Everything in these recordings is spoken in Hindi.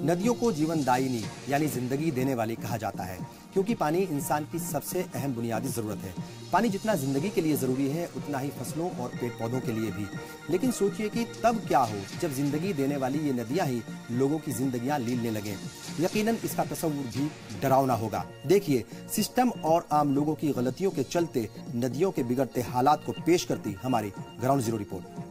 नदियों को जीवनदायिनी यानी जिंदगी देने वाली कहा जाता है, क्योंकि पानी इंसान की सबसे अहम बुनियादी जरूरत है। पानी जितना जिंदगी के लिए जरूरी है, उतना ही फसलों और पेड़ पौधों के लिए भी। लेकिन सोचिए कि तब क्या हो जब जिंदगी देने वाली ये नदियां ही लोगों की जिंदगियां लीलने लगें। यकीनन इसका तस्वुर भी डरावना होगा। देखिए, सिस्टम और आम लोगों की गलतियों के चलते नदियों के बिगड़ते हालात को पेश करती हमारी ग्राउंड जीरो रिपोर्ट।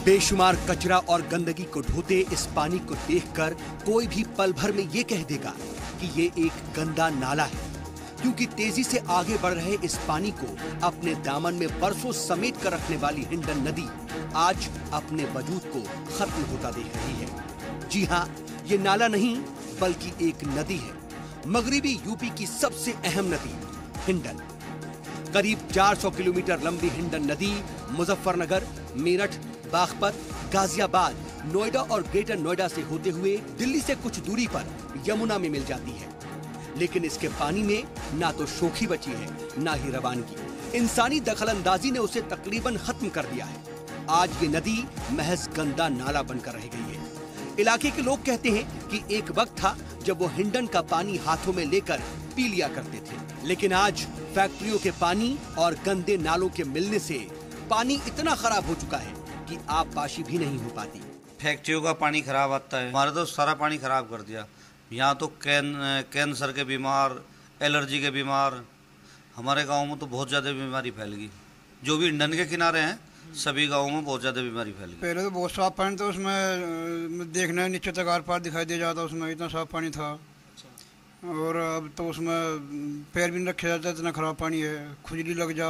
बेशुमार कचरा और गंदगी को ढोते इस पानी को देखकर कोई भी पल भर में ये कह देगा कि ये एक गंदा नाला है, क्योंकि तेजी से आगे बढ़ रहे इस पानी को अपने दामन में बरसों समेट कर रखने वाली हिंडन नदी आज अपने वजूद को खत्म होता देख रही है। जी हाँ, ये नाला नहीं बल्कि एक नदी है, मगरिबी यूपी की सबसे अहम नदी हिंडन। करीब 400 किलोमीटर लंबी हिंडन नदी मुजफ्फरनगर, मेरठ, बागपत, गाजियाबाद, नोएडा और ग्रेटर नोएडा से होते हुए दिल्ली से कुछ दूरी पर यमुना में मिल जाती है। लेकिन इसके पानी में ना तो शोखी बची है, ना ही रवानगी। इंसानी दखलंदाजी ने उसे तकरीबन खत्म कर दिया है। आज ये नदी महज गंदा नाला बनकर रह गई है। इलाके के लोग कहते हैं कि एक वक्त था जब वो हिंडन का पानी हाथों में लेकर पी लिया करते थे, लेकिन आज फैक्ट्रियों के पानी और गंदे नालों के मिलने से पानी इतना खराब हो चुका है कि आबपाशी भी नहीं हो पाती। फैक्ट्रियों का पानी खराब आता है, हमारा तो सारा पानी खराब कर दिया। यहाँ तो कैंसर के बीमार, एलर्जी के बीमार, हमारे गांव में तो बहुत ज़्यादा बीमारी फैल गई। जो भी हिंडन के किनारे हैं सभी गांवों में बहुत ज़्यादा बीमारी फैल गई। पहले तो बहुत साफ पानी था, उसमें देखने नीचे तक आर पार दिखाई दे जाता, उसमें इतना साफ पानी था। और अब तो उसमें पैर भी नहीं रखे जाते, इतना खराब पानी है। खुजली लग जा,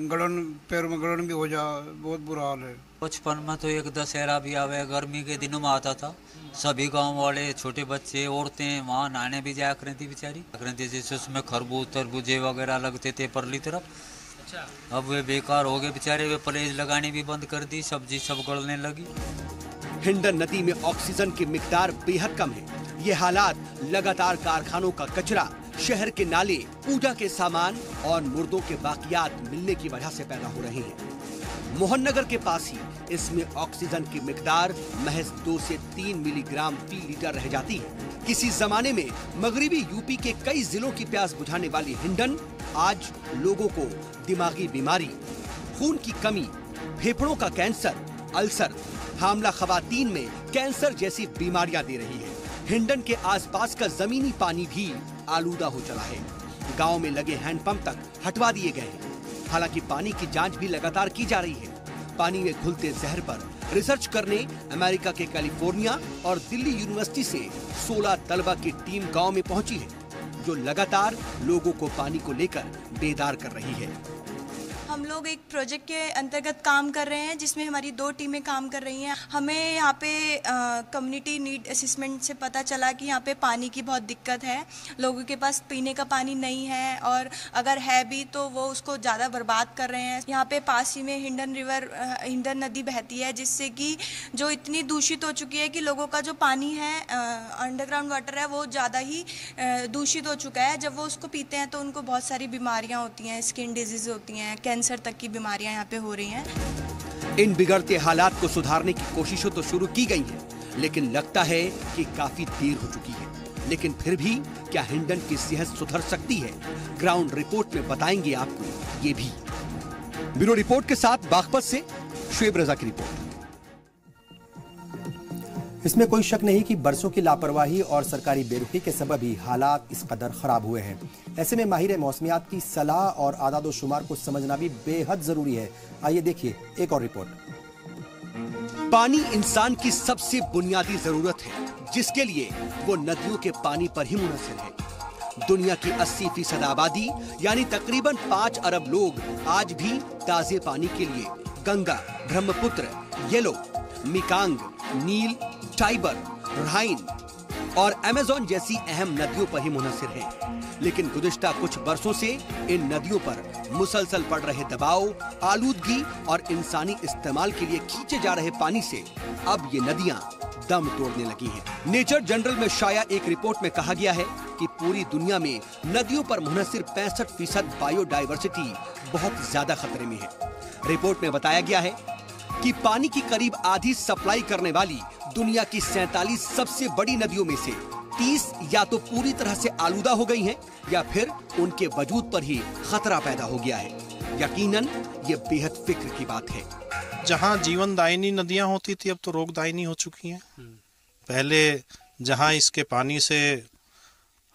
गलन, पैरों में गलन भी हो जा, बहुत बुरा हाल है। बचपन में तो एक दशहरा भी आवे, गर्मी के दिनों में आता था। सभी गांव वाले, छोटे बच्चे, औरतें वहाँ नहाने भी जाया करती बेचारी। जैसे उसमें खरबूज तरबूजे वगैरह लगते थे परली तरफ। अब वे बेकार हो गए बेचारे, वे प्लेज लगानी भी बंद कर दी, सब्जी सब गलने लगी। हिंडन नदी में ऑक्सीजन की मिकदार बेहद कम है। ये हालात लगातार कारखानों का कचरा, शहर के नाले, पूजा के सामान और मुर्दों के बाकियात मिलने की वजह से पैदा हो रहे हैं। मोहननगर के पास ही इसमें ऑक्सीजन की मिकदार महज 2 से 3 मिलीग्राम फी लीटर रह जाती है। किसी जमाने में मगरिबी यूपी के कई जिलों की प्यास बुझाने वाली हिंडन आज लोगों को दिमागी बीमारी, खून की कमी, फेफड़ों का कैंसर, अल्सर, हामला खवातीन में कैंसर जैसी बीमारियां दे रही है। हिंडन के आसपास का जमीनी पानी भी आलूदा हो चला है। गांव में लगे हैंडपंप तक हटवा दिए गए हैं। हालांकि पानी की जांच भी लगातार की जा रही है। पानी में घुलते जहर पर रिसर्च करने अमेरिका के कैलिफोर्निया और दिल्ली यूनिवर्सिटी से 16 तलबा की टीम गांव में पहुंची है, जो लगातार लोगों को पानी को लेकर बेदार कर रही है। हम लोग एक प्रोजेक्ट के अंतर्गत काम कर रहे हैं, जिसमें हमारी 2 टीमें काम कर रही हैं। हमें यहाँ पे कम्युनिटी नीड असेसमेंट से पता चला कि यहाँ पे पानी की बहुत दिक्कत है। लोगों के पास पीने का पानी नहीं है, और अगर है भी तो वो उसको ज़्यादा बर्बाद कर रहे हैं। यहाँ पे पास ही में हिंडन नदी बहती है, जिससे कि जो इतनी दूषित हो चुकी है कि लोगों का जो पानी है, अंडरग्राउंड वाटर है, वो ज़्यादा ही दूषित हो चुका है। जब वो उसको पीते हैं तो उनको बहुत सारी बीमारियाँ होती हैं, स्किन डिजीज होती हैं, कैंसर तक की बीमारियां यहाँ पे हो रही हैं। इन बिगड़ते हालात को सुधारने की कोशिशें तो शुरू की गई हैं, लेकिन लगता है कि काफी देर हो चुकी है। लेकिन फिर भी क्या हिंडन की सेहत सुधर सकती है? ग्राउंड रिपोर्ट में बताएंगे आपको ये भी। ब्यूरो रिपोर्ट के साथ बागपत से शुएब रजा की रिपोर्ट। इसमें कोई शक नहीं कि बरसों की लापरवाही और सरकारी बेरुखी के सबब ही हालात इस कदर खराब हुए हैं। ऐसे में माहिर मौसमियात की सलाह और आदाद शुमार को समझना भी बेहद जरूरी है। आइए देखिए एक और रिपोर्ट। पानी इंसान की सबसे बुनियादी जरूरत है, जिसके लिए वो नदियों के पानी पर ही मुनहसर है। दुनिया की 80% आबादी यानी तकरीबन 5 अरब लोग आज भी ताजे पानी के लिए गंगा, ब्रह्मपुत्र, येलो, मिकांग, नील, टाइबर, राइन और अमेज़न जैसी अहम नदियों पर ही मुनहसर है। लेकिन गुज़िश्ता कुछ बरसों से इन नदियों पर मुसलसल पड़ रहे दबाव, आलूदगी और इंसानी इस्तेमाल के लिए खींचे जा रहे पानी से अब ये नदियां दम तोड़ने लगी हैं। नेचर जनरल में शाया एक रिपोर्ट में कहा गया है कि पूरी दुनिया में नदियों पर मुनहसर 65% बायोडायवर्सिटी बहुत ज्यादा खतरे में है। रिपोर्ट में बताया गया है कि पानी की करीब आधी सप्लाई करने वाली दुनिया की 47 सबसे बड़ी नदियों में से 30 या तो पूरी तरह से आलूदा हो गई हैं या फिर उनके वजूद पर ही खतरा पैदा हो गया है। यकीनन ये बेहद फिक्र की बात है। जहाँ जीवनदायिनी नदियाँ होती थी अब तो रोगदायिनी हो चुकी हैं। पहले जहाँ इसके पानी से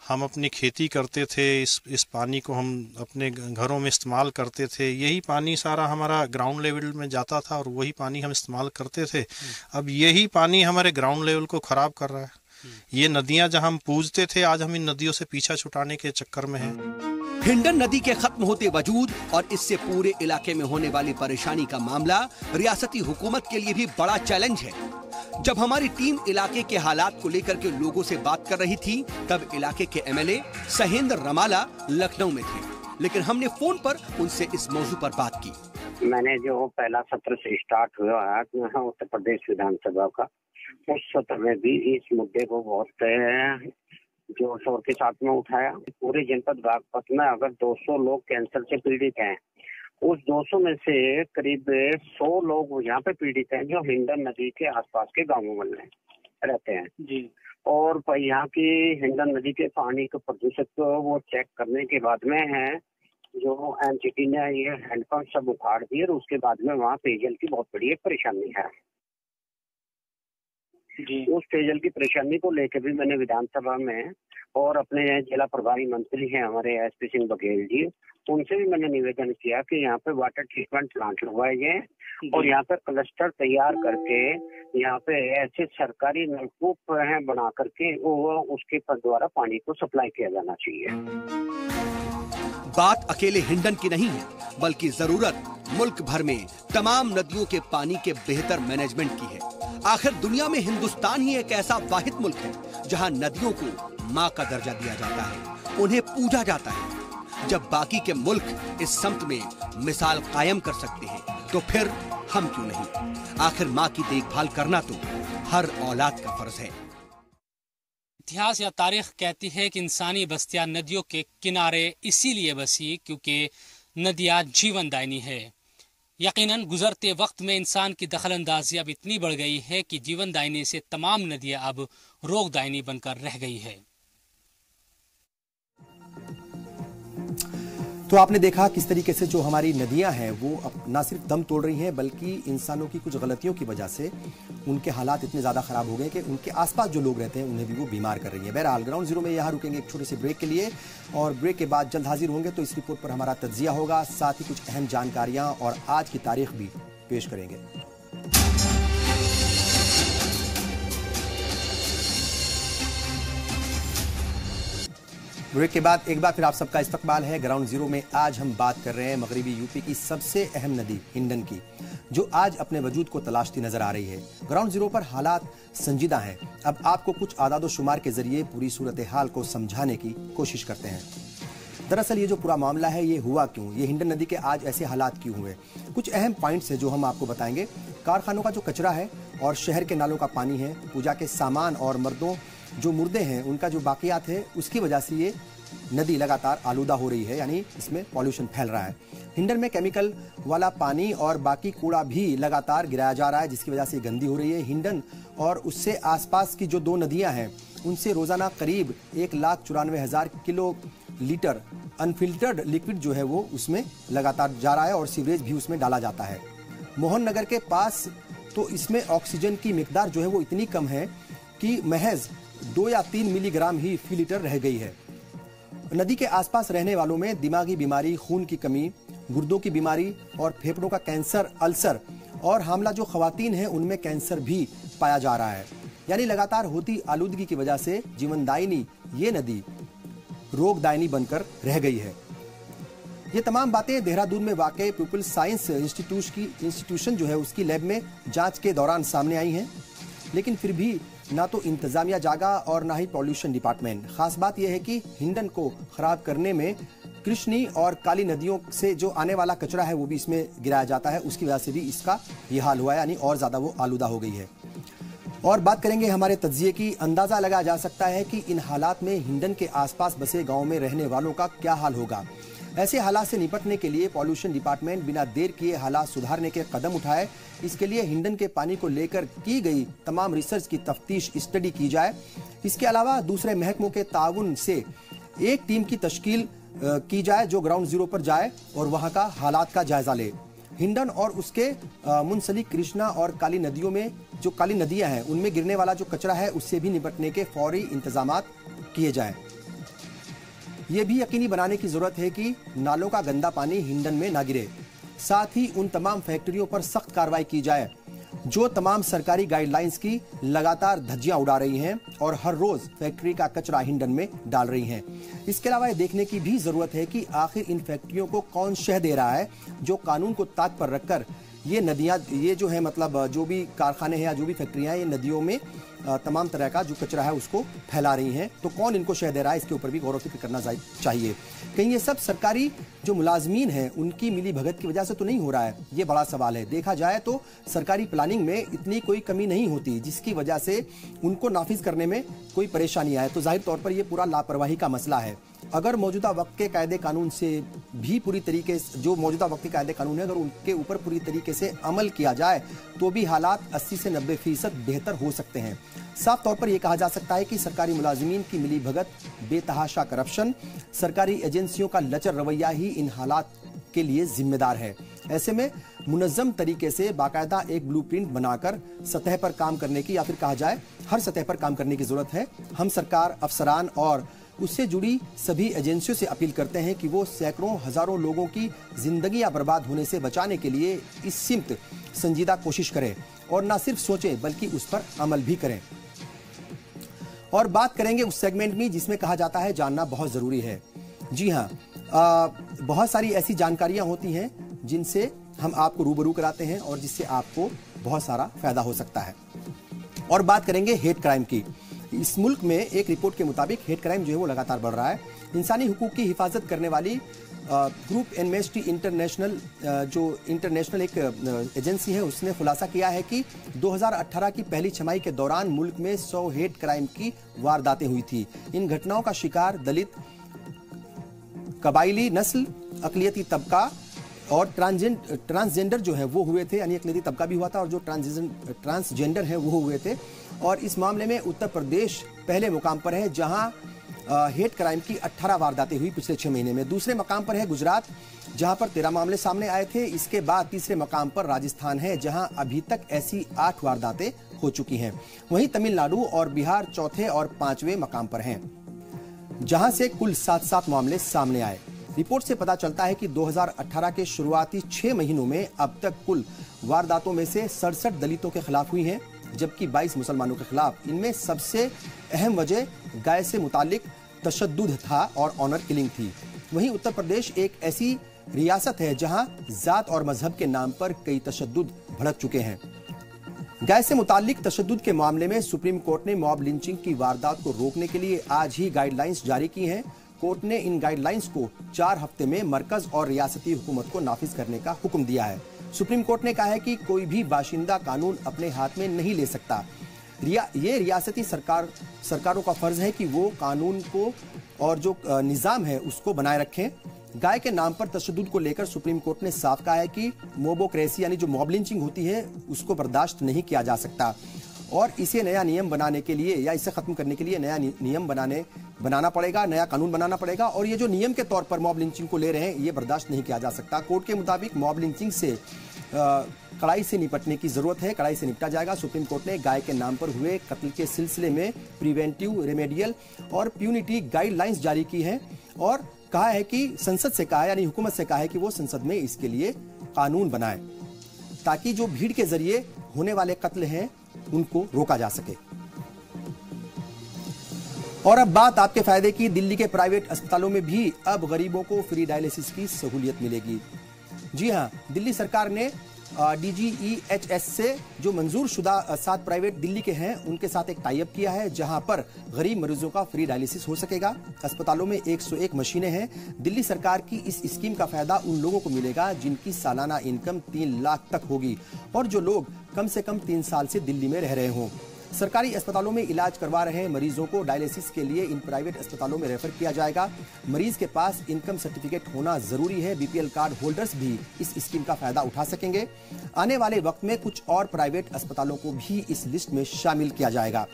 हम अपनी खेती करते थे, इस पानी को हम अपने घरों में इस्तेमाल करते थे, यही पानी सारा हमारा ग्राउंड लेवल में जाता था और वही पानी हम इस्तेमाल करते थे। अब यही पानी हमारे ग्राउंड लेवल को ख़राब कर रहा है। ये नदियाँ जहाँ हम पूजते थे, आज हम इन नदियों से पीछा छुटाने के चक्कर में हैं। हिंडन नदी के खत्म होते वजूद और इससे पूरे इलाके में होने वाली परेशानी का मामला रियासती हुकूमत के लिए भी बड़ा चैलेंज है। जब हमारी टीम इलाके के हालात को लेकर के लोगों से बात कर रही थी, तब इलाके के एमएलए सहेंद्र रमाला लखनऊ में थे, लेकिन हमने फोन पर उनसे इस मौजू पर बात की। मैंने जो पहला सत्र से स्टार्ट हुआ है उत्तर प्रदेश विधानसभा का, उस सत्र में भी इस मुद्दे को बहुत जोर शोर के साथ में उठाया। पूरे जनपद बागपत में अगर 200 लोग कैंसर से पीड़ित हैं, उस 200 में से करीब 100 लोग यहाँ पे पीड़ित हैं जो हिंडन नदी के आसपास के गांवों में रहते हैं जी। और यहाँ की हिंडन नदी के पानी के प्रदूषित को वो चेक करने के बाद में है जो एनजीटी ने ये हैंडपंप सब उखाड़ दिए और उसके बाद में वहाँ पेयजल की बहुत बड़ी एक परेशानी है जी। उस पेयजल की परेशानी को लेकर भी मैंने विधानसभा में और अपने जिला प्रभारी मंत्री हैं हमारे एसपी सिंह बघेल जी, उनसे भी मैंने निवेदन किया कि यहाँ पे वाटर ट्रीटमेंट प्लांट लगवाए जाए और यहाँ पे क्लस्टर तैयार करके यहाँ पे ऐसे सरकारी नलकूप हैं बना करके वो उसके द्वारा पानी को सप्लाई किया जाना चाहिए। बात अकेले हिंडन की नहीं है, बल्कि जरूरत मुल्क भर में तमाम नदियों के पानी के बेहतर मैनेजमेंट की है। आखिर दुनिया में हिंदुस्तान ही एक ऐसा वाहिद मुल्क है जहां नदियों को माँ का दर्जा दिया जाता है, उन्हें पूजा जाता है। जब बाकी के मुल्क इस समत में मिसाल कायम कर सकते हैं, तो फिर हम क्यों नहीं? आखिर माँ की देखभाल करना तो हर औलाद का फर्ज है। इतिहास या तारीख कहती है कि इंसानी बस्तियां नदियों के किनारे इसीलिए बसी क्योंकि नदियां जीवनदायिनी है। यकीनन गुजरते वक्त में इंसान की दखलंदाजी अब इतनी बढ़ गई है कि जीवनदायिनी से तमाम नदियां अब रोगदायिनी बनकर रह गई है। तो आपने देखा किस तरीके से जो हमारी नदियां हैं वो अब ना सिर्फ दम तोड़ रही हैं, बल्कि इंसानों की कुछ गलतियों की वजह से उनके हालात इतने ज़्यादा ख़राब हो गए कि उनके आसपास जो लोग रहते हैं उन्हें भी वो बीमार कर रही है। बहरहाल ग्राउंड जीरो में यहाँ रुकेंगे एक छोटे से ब्रेक के लिए, और ब्रेक के बाद जल्द हाजिर होंगे तो इस रिपोर्ट पर हमारा तज्जिया होगा, साथ ही कुछ अहम जानकारियाँ और आज की तारीख भी पेश करेंगे। ब्रेक के बाद एक बार फिर आप सबका इस्तकबाल है। ग्राउंड जीरो में आज हम बात कर रहे हैं मगरबी यूपी की सबसे अहम नदी हिंडन की, जो आज अपने वजूद को तलाशती नजर आ रही है। ग्राउंड जीरो पर हालात संजीदा हैं। अब आपको कुछ आदाद शुमार के जरिए पूरी सूरत हाल को समझाने की कोशिश करते हैं। दरअसल ये जो पूरा मामला है ये हुआ क्यों, ये हिंडन नदी के आज ऐसे हालात क्यों हुए, कुछ अहम पॉइंट्स है जो हम आपको बताएंगे। कारखानों का जो कचरा है और शहर के नालों का पानी है, पूजा के सामान और मर्दों जो मुर्दे हैं उनका जो बाकियात है, उसकी वजह से ये नदी लगातार आलूदा हो रही है, यानी इसमें पॉल्यूशन फैल रहा है। हिंडन में केमिकल वाला पानी और बाकी कूड़ा भी लगातार गिराया जा रहा है, जिसकी वजह से गंदी हो रही है। हिंडन और उससे आसपास की जो 2 नदियां हैं उनसे रोजाना करीब 1,94,000 किलो लीटर अनफिल्टर्ड लिक्विड जो है वो उसमें लगातार जा रहा है और सीवरेज भी उसमें डाला जाता है। मोहन नगर के पास तो इसमें ऑक्सीजन की मिकदार जो है वो इतनी कम है कि महज 2 या 3 मिलीग्राम ही फी लीटर रह गई है। नदी के आसपास रहने वालों में दिमागी बीमारी, खून की कमी, गुर्दों की बीमारी और फेफड़ों का कैंसर, अल्सर और हामला जो खवातीन हैं उनमें कैंसर भी पाया जा रहा है। यानी लगातार होती आलूदगी की वजह से जीवनदायिनी ये नदी रोगदायिनी बनकर रह गई है। ये तमाम बातें देहरादून में वाक़ पीपल्स साइंस इंस्टीट्यूशन जो है उसकी लैब में जांच के दौरान सामने आई हैं, लेकिन फिर भी ना तो इंतजामिया जागा और ना ही पॉल्यूशन डिपार्टमेंट। खास बात यह है कि हिंडन को खराब करने में कृष्णी और काली नदियों से जो आने वाला कचरा है वो भी इसमें गिराया जाता है, उसकी वजह से भी इसका ये हाल हुआ है, यानी और ज्यादा वो आलूदा हो गई है। और बात करेंगे हमारे तज्जिए की। अंदाजा लगाया जा सकता है कि इन हालात में हिंडन के आसपास बसे गाँव में रहने वालों का क्या हाल होगा। ऐसे हालात से निपटने के लिए पॉल्यूशन डिपार्टमेंट बिना देर किए हालात सुधारने के कदम उठाए। इसके लिए हिंडन के पानी को लेकर की गई तमाम रिसर्च की तफ्तीश स्टडी की जाए। इसके अलावा दूसरे महकमों के ताउन से एक टीम की तश्कील की जाए जो ग्राउंड जीरो पर जाए और वहां का हालात का जायजा ले। हिंडन और उसके मुंसलिक कृष्णा और काली नदियों में जो काली नदियां हैं उनमें गिरने वाला जो कचरा है उससे भी निपटने के फौरी इंतजामात किए जाएं। ये भी यकीनी बनाने की जरूरत है कि नालों का गंदा पानी हिंडन में ना गिरे। साथ ही उन तमाम फैक्ट्रियों पर सख्त कार्रवाई की जाए जो तमाम सरकारी गाइडलाइंस की लगातार धज्जियां उड़ा रही हैं और हर रोज फैक्ट्री का कचरा हिंडन में डाल रही हैं। इसके अलावा ये देखने की भी जरूरत है कि आखिर इन फैक्ट्रियों को कौन शह दे रहा है जो कानून को ताक पर रखकर ये नदियां, ये जो है मतलब जो भी कारखाने हैं या जो भी फैक्ट्रियां हैं ये नदियों में तमाम तरह का जो कचरा है उसको फैला रही हैं। तो कौन इनको शह दे रहा है इसके ऊपर भी गौर फिक्र करना चाहिए। कहीं ये सब सरकारी जो मुलाजमीन हैं उनकी मिली भगत की वजह से तो नहीं हो रहा है, ये बड़ा सवाल है। देखा जाए तो सरकारी प्लानिंग में इतनी कोई कमी नहीं होती जिसकी वजह से उनको नाफिज करने में कोई परेशानी आए। तो जाहिर तौर पर यह पूरा लापरवाही का मसला है। अगर मौजूदा वक्त के कायदे कानून से भी पूरी तरीके से जो मौजूदा वक्त के कायदे कानून है अगर उनके ऊपर पूरी तरीके से अमल किया जाए तो भी हालात 80 से 90% बेहतर हो सकते हैं। साफ तौर पर यह कहा जा सकता है कि सरकारी मुलाजिमीन की मिली भगत, बेतहाशा करप्शन, सरकारी एजेंसियों का लचर रवैया ही इन हालात के लिए जिम्मेदार है। ऐसे में मुनज़्ज़म तरीके से बाकायदा एक ब्लूप्रिंट बनाकर सतह पर काम करने की या फिर कहा जाए हर सतह पर काम करने की जरूरत है। हम सरकार, अफसरान और उससे जुड़ी सभी एजेंसियों से अपील करते हैं कि वो सैकड़ों हजारों लोगों की जिंदगियां बर्बाद होने से बचाने के लिए इस सिमत संजीदा कोशिश करें और न सिर्फ सोचें बल्कि उस पर अमल भी करें। और बात करेंगे उस सेगमेंट में जिसमें कहा जाता है जानना बहुत जरूरी है। जी हाँ, बहुत सारी ऐसी जानकारियां होती हैं जिनसे हम आपको रूबरू कराते हैं और जिससे आपको बहुत सारा फायदा हो सकता है। और बात करेंगे हेट क्राइम की। इस मुल्क में एक रिपोर्ट के मुताबिक हेट क्राइम जो है वो लगातार बढ़ रहा है। इंसानी हुकूक की हिफाजत करने वाली ग्रुप एमनेस्टी इंटरनेशनल जो इंटरनेशनल एक एजेंसी है उसने खुलासा किया है कि 2018 की पहली छमाही के दौरान मुल्क में 100 हेट क्राइम की वारदातें हुई थी। इन घटनाओं का शिकार दलित, कबाइली नस्ल, अकलियती तबका और ट्रांसजेंडर जो है वो हुए थे, यानी अकलियती तबका भी हुआ था और जो ट्रांसजेंडर है वो हुए थे। और इस मामले में उत्तर प्रदेश पहले मुकाम पर है जहां हेट क्राइम की 18 वारदातें हुई पिछले 6 महीने में। दूसरे मकाम पर है गुजरात जहां पर 13 मामले सामने आए थे। इसके बाद तीसरे मकाम पर राजस्थान है जहां अभी तक ऐसी 8 वारदातें हो चुकी हैं। वहीं तमिलनाडु और बिहार चौथे और 5वें मकाम पर हैं जहां से कुल 7 मामले सामने आए। रिपोर्ट से पता चलता है कि 2018 के शुरुआती 6 महीनों में अब तक कुल वारदातों में से 67 दलितों के खिलाफ हुई हैं जबकि 22 मुसलमानों के खिलाफ। इनमें सबसे अहम वजह गाय से मुतालिक तशद्दुद था और ऑनर किलिंग थी। वहीं उत्तर प्रदेश एक ऐसी रियासत है जहां जात और मजहब के नाम पर कई तशद्दुद भड़क चुके हैं। गाय से मुतालिक तशद्दुद के मामले में सुप्रीम कोर्ट ने मॉब लिंचिंग की वारदात को रोकने के लिए आज ही गाइडलाइंस जारी की हैं। कोर्ट ने इन गाइडलाइंस को 4 हफ्ते में मरकज और रियासती हुकूमत को नाफिज करने का हुक्म दिया है। सुप्रीम कोर्ट ने कहा है कि कोई भी बाशिंदा कानून अपने हाथ में नहीं ले सकता। ये रियासती सरकारों का फर्ज है कि वो कानून को और जो निज़ाम है उसको बनाए रखें। गाय के नाम पर तशद्दुद को लेकर सुप्रीम कोर्ट ने साफ कहा है कि मोबोक्रेसी यानी जो मॉब लिंचिंग होती है उसको बर्दाश्त नहीं किया जा सकता और इसे नया नियम बनाने के लिए या इसे खत्म करने के लिए नया नियम बनाना पड़ेगा, नया कानून बनाना पड़ेगा। और ये जो नियम के तौर पर मॉब लिंचिंग को ले रहे हैं ये बर्दाश्त नहीं किया जा सकता। कोर्ट के मुताबिक मॉब लिंचिंग से कड़ाई से निपटने की जरूरत है, कड़ाई से निपटा जाएगा। सुप्रीम कोर्ट ने गाय के नाम पर हुए कत्ल के सिलसिले में प्रिवेंटिव, रेमेडियल और प्यूनिटी गाइडलाइंस जारी की है और कहा है कि संसद से कहा है यानी हुकूमत से कहा है कि वो संसद में इसके लिए कानून बनाए ताकि जो भीड़ के जरिए होने वाले कत्ल हैं उनको रोका जा सके। और अब बात आपके फायदे की। दिल्ली के प्राइवेट अस्पतालों में भी अब गरीबों को फ्री डायलिसिस की सहूलियत मिलेगी। जी हां, दिल्ली सरकार ने DGEHS से जो मंजूर शुदा 7 प्राइवेट दिल्ली के हैं उनके साथ एक टाई अप किया है जहां पर गरीब मरीजों का फ्री डायलिसिस हो सकेगा। अस्पतालों में 101 मशीनें हैं। दिल्ली सरकार की इस स्कीम का फायदा उन लोगों को मिलेगा जिनकी सालाना इनकम 3 लाख तक होगी और जो लोग कम से कम 3 साल से दिल्ली में रह रहे हों। सरकारी अस्पतालों में इलाज करवा रहे मरीजों को डायलिसिस के लिए इन प्राइवेट अस्पतालों में रेफर किया जाएगा। मरीज के पास इनकम सर्टिफिकेट होना जरूरी है। बीपीएल कार्ड होल्डर्स भी इस स्कीम का फायदा उठा सकेंगे। आने वाले वक्त में कुछ और प्राइवेट अस्पतालों को भी इस लिस्ट में शामिल किया जाएगा।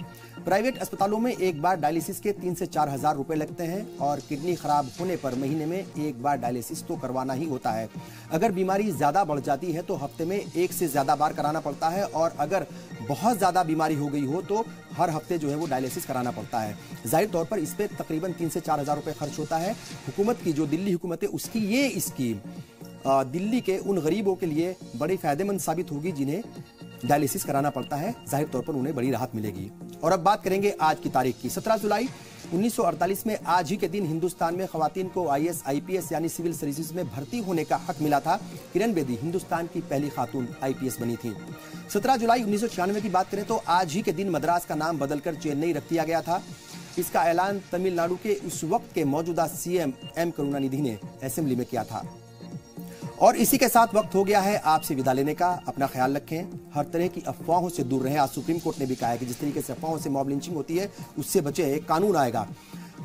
प्राइवेट अस्पतालों में एक बार डायलिसिस के 3 से 4 हजार रुपए लगते हैं और किडनी खराब होने पर महीने में एक बार डायलिसिस तो करवाना ही होता है। अगर बीमारी ज्यादा बढ़ जाती है तो हफ्ते में 1 से ज्यादा बार कराना पड़ता है और अगर बहुत ज्यादा बीमारी हो गई हो तो हर हफ्ते जो है वो डायलिसिस कराना पड़ता है। जाहिर तौर पर इस पे तकरीबन 3 से 4 हजार रुपए खर्च होता है। हुकूमत की जो दिल्ली हुकूमत है उसकी ये स्कीम दिल्ली के उन गरीबों के लिए बड़ी फायदेमंद साबित होगी जिन्हें डायलिसिस कराना पड़ता है। जाहिर तौर पर उन्हें बड़ी राहत मिलेगी। और अब बात करेंगे आज की तारीख की। 17 जुलाई 1948 में आज ही के दिन हिंदुस्तान में खवातीन को आईएएस आईपीएस यानी सिविल सर्विसेज में भर्ती होने का हक मिला था। किरण बेदी हिंदुस्तान की पहली खातून आईपीएस बनी थी। 17 जुलाई 1996 की बात करें तो आज ही के दिन मद्रास का नाम बदलकर चेन्नई रख दिया गया था। इसका ऐलान तमिलनाडु के उस वक्त के मौजूदा सीएम एम करुणानिधि ने असेंबली में किया था। और इसी के साथ वक्त हो गया है आपसे विदा लेने का। अपना ख्याल रखें, हर तरह की अफवाहों से दूर रहें। आज सुप्रीम कोर्ट ने भी कहा है कि जिस तरीके से अफवाहों से मॉब लिंचिंग होती है उससे बचे, एक कानून आएगा।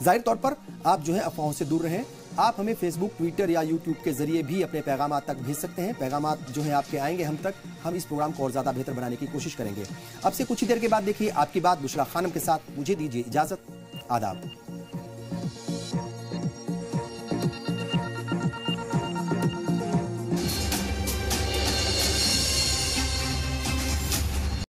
जाहिर तौर पर आप जो है अफवाहों से दूर रहें। आप हमें फेसबुक, ट्विटर या यूट्यूब के जरिए भी अपने पैगाम तक भेज सकते हैं। पैगाम जो है आपके आएंगे हम तक। हम इस प्रोग्राम को और ज्यादा बेहतर बनाने की कोशिश करेंगे। अब से कुछ ही देर के बाद देखिए आपकी बात बुशरा खानम के साथ। मुझे दीजिए इजाजत। आदाब।